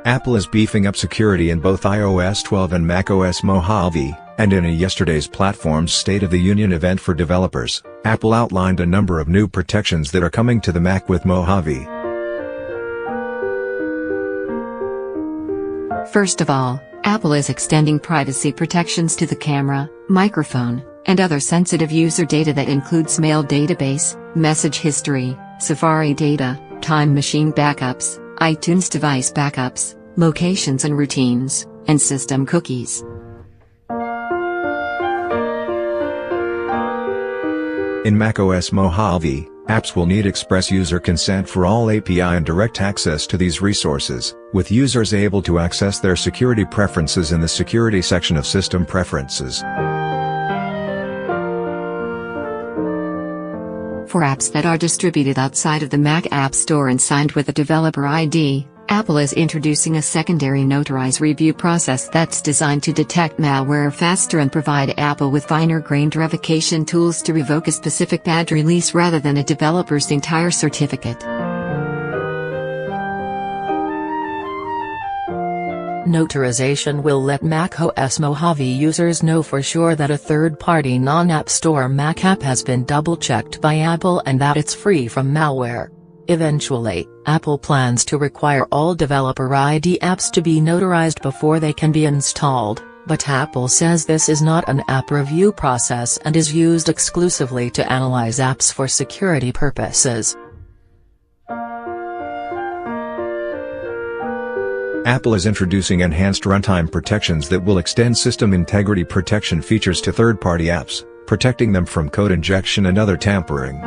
Apple is beefing up security in both iOS 12 and macOS Mojave, and in yesterday's Platform's State of the Union event for developers, Apple outlined a number of new protections that are coming to the Mac with Mojave. First of all, Apple is extending privacy protections to the camera, microphone, and other sensitive user data that includes mail database, message history, Safari data, Time Machine backups, iTunes device backups, locations and routines, and system cookies. In macOS Mojave, apps will need express user consent for all API and direct access to these resources, with users able to access their security preferences in the Security section of System Preferences. For apps that are distributed outside of the Mac App Store and signed with a developer ID, Apple is introducing a secondary Notarize review process that's designed to detect malware faster and provide Apple with finer-grained revocation tools to revoke a specific bad release rather than a developer's entire certificate. Notarization will let macOS Mojave users know for sure that a third-party non-App Store Mac app has been double-checked by Apple and that it's free from malware. Eventually, Apple plans to require all developer ID apps to be notarized before they can be installed, but Apple says this is not an app review process and is used exclusively to analyze apps for security purposes. Apple is introducing enhanced runtime protections that will extend system integrity protection features to third-party apps, protecting them from code injection and other tampering.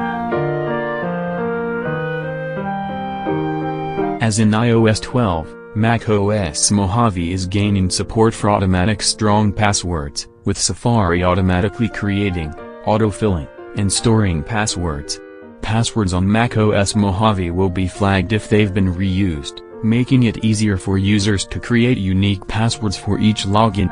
As in iOS 12, macOS Mojave is gaining support for automatic strong passwords, with Safari automatically creating, autofilling, and storing passwords. Passwords on macOS Mojave will be flagged if they've been reused, making it easier for users to create unique passwords for each login.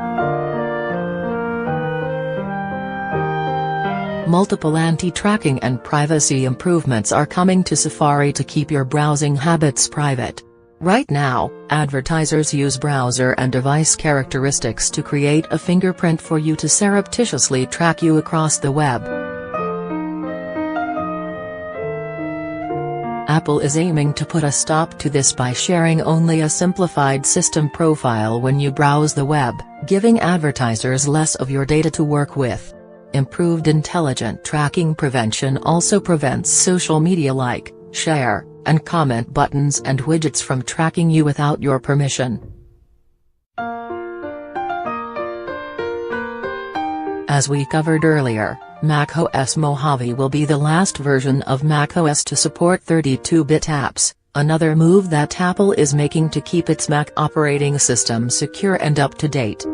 Multiple anti-tracking and privacy improvements are coming to Safari to keep your browsing habits private. Right now, advertisers use browser and device characteristics to create a fingerprint for you to surreptitiously track you across the web. Apple is aiming to put a stop to this by sharing only a simplified system profile when you browse the web, giving advertisers less of your data to work with. Improved intelligent tracking prevention also prevents social media like, share, and comment buttons and widgets from tracking you without your permission. As we covered earlier, macOS Mojave will be the last version of macOS to support 32-bit apps, another move that Apple is making to keep its Mac operating system secure and up to date.